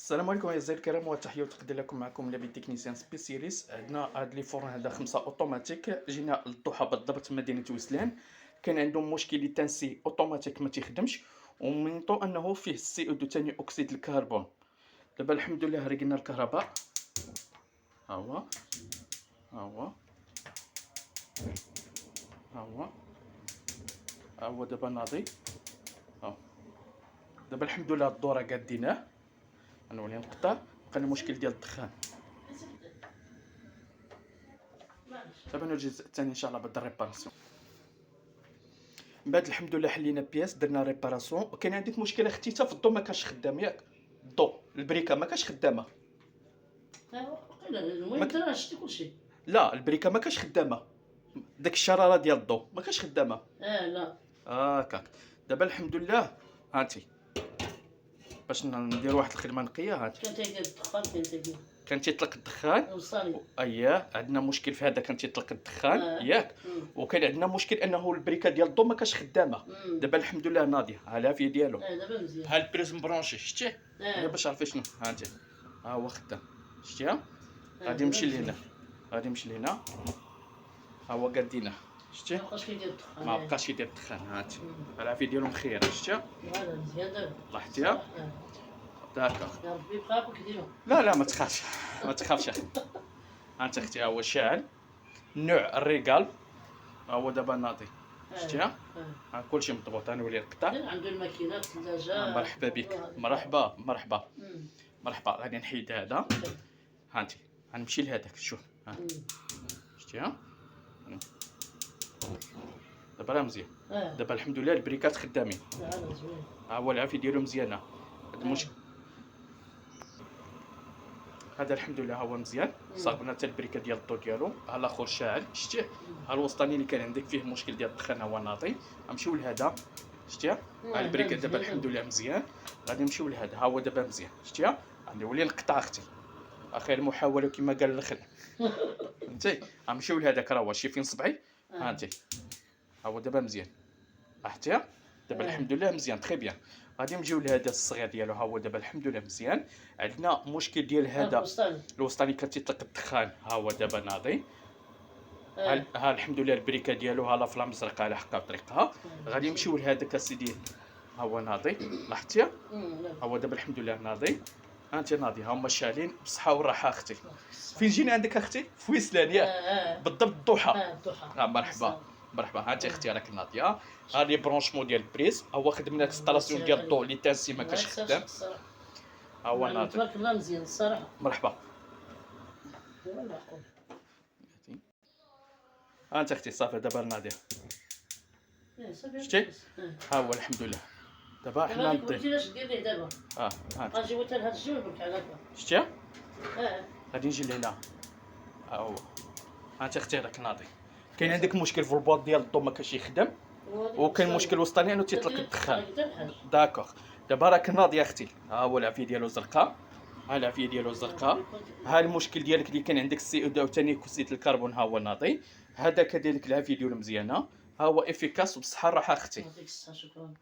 السلام عليكم اعزائي الكرام، وتحيه وتقدير لكم. معكم لابي تكنيسيان سبيسياليست. عندنا هاد لي فورن هذا 5 اوتوماتيك، جينا للضحى بالضبط مدينه وسلان. كان عندهم مشكل لي تانسي اوتوماتيك ما تيخدمش، ومنطو انه فيه السي او 2 ثاني اكسيد الكربون. دابا الحمد لله ريقنا الكهرباء، ها هو ها هو ها هو ها هو دابا ناضي. ها دابا الحمد لله الدوره قاديناه. غنولي نقطع، بقى المشكل ديال الدخان. دابا الجزء الثاني ان شاء الله بدا ريباراسيون. من بعد الحمد لله حلينا بياس، درنا ريباراسيون. وكان عندك مشكل اختي حتى في الضو ما كانش خدام ياك؟ الضو البريكه ما كانش خدامه. المهم انا شفتي كلشي. لا البريكه ما كانش خدامه، داك الشراره ديال الضو ما كانش خدامه. لا هكاك. دابا الحمد لله هانتي باش ندير واحد الخدمه نقيه. هانتي كان تيدير الدخان، كان تيطلق الدخان. وصلني. اييه عندنا مشكل في هذا، كان تيطلق الدخان ياك. وكان عندنا مشكل انه البريكه ديال الضو ما كانش خدامه. دابا الحمد لله ناضيه، ها العافيه ديالو. دابا مزيان. ها البريز مبرونشي، شتيه؟ باش عرفتي شنو. ها انت ها هو خدام، شتيها؟ غادي نمشي لهنا، غادي نمشي لهنا، ها هو قادينه، شتي؟ ما بقاش كيدير الدخان. ما بقاش يدير الدخان. ها انت العافيه ديالو مخيره، شتيها؟ هذا مزيان دابا. لاحظتيها؟ داكوغ. يا ربي يبقى كيديرو. لا ما تخافش، ما تخافش اخي. ها انت اختي، ها هو شاعل نوع الريغال، ها هو دابا ناضي، شتيها؟ ها كلشي مضبوط. غنولي نقطع. عنده الماكينات، الثلاجه. مرحبا بك، مرحبا مرحبا مرحبا. غادي نحيد هذا. ها انت غنمشي لهذاك، شوف ها شتيها؟ دابا راه مزيان. دابا الحمد لله البريكات خدامين. ها هو العافيه ديالو مزيانه. هاد المشكل هذا الحمد لله هو مزيان. صاوبنا حتى البريكه ديال الضو ديالو. ها الاخر شاعل، شتيه؟ ها الوسطاني اللي كان عندك فيه مشكل ديال الدخان هو ناضي. غنمشيو لهذا، شتيها؟ ها البريكه دابا الحمد لله مزيان. غادي نمشيو لهذا، ها هو دابا مزيان، شتيها؟ غادي نولي نقطع اختي، اخير محاوله كما قال الاخر. فهمتي؟ غنمشيو لهذاك، راه هو شي فين صبعي. ها انت ها هو دابا مزيان، لاحظتيها؟ دابا الحمد لله مزيان، تري بيان. غادي نمشيو لهذا الصغير ديالو، ها هو دابا الحمد لله مزيان. عندنا مشكل ديال هذا الوسطاني كان تيطلق الدخان، ها هو دابا ناضي. ها الحمد لله البريكه ديالو، ها لا فلام زرقاء على حقها طريقها. غادي نمشيو لهذاك اسيدي، ها هو ناضي، لاحظتيها؟ ها هو دابا الحمد لله ناضي. ها انت ناضي، ها هما شالين بالصحه والراحه اختي. فين جينا عندك اختي؟ في وسلان ياك؟ بالضبط الضحى. مرحبا مرحبا. ها انت اختي راك ناضيه. ها لي برونشمون ديال البريز، ها هو خدمنا الانستالاسيون ديال الضوء اللي تانسي ما كانش خدام. ها هو ناضي، تبارك الله مزيان الصراحه. مرحبا. ها انت اختي صافي دابا ناضيه، شتي؟ ها هو الحمد لله دابا حنا نضيف. قلتي لاش دير ليه دابا؟ غنجيبو حتى لهاد الجو نبرك على هكا، شتيها؟ غادي نجي لهنا، ها هو. ها انت اختي راك ناضي. كاين عندك مشكل في البواط ديال الضو ما كانش يخدم، وكاين مشكل وسطاني انه تيطلق الدخان. داكوغ. دابا راك ناضي يا اختي، ها هو العافيه ديالو زرقاء، ها العافيه ديالو زرقاء. ها المشكل ديالك اللي كان عندك السي او 2 ثاني اكسيد الكربون، ها هو ناضي. هذا كذلك العافيه ديالو مزيانه، ها هو افيكاس وبصحه الراحه اختي. شكرا.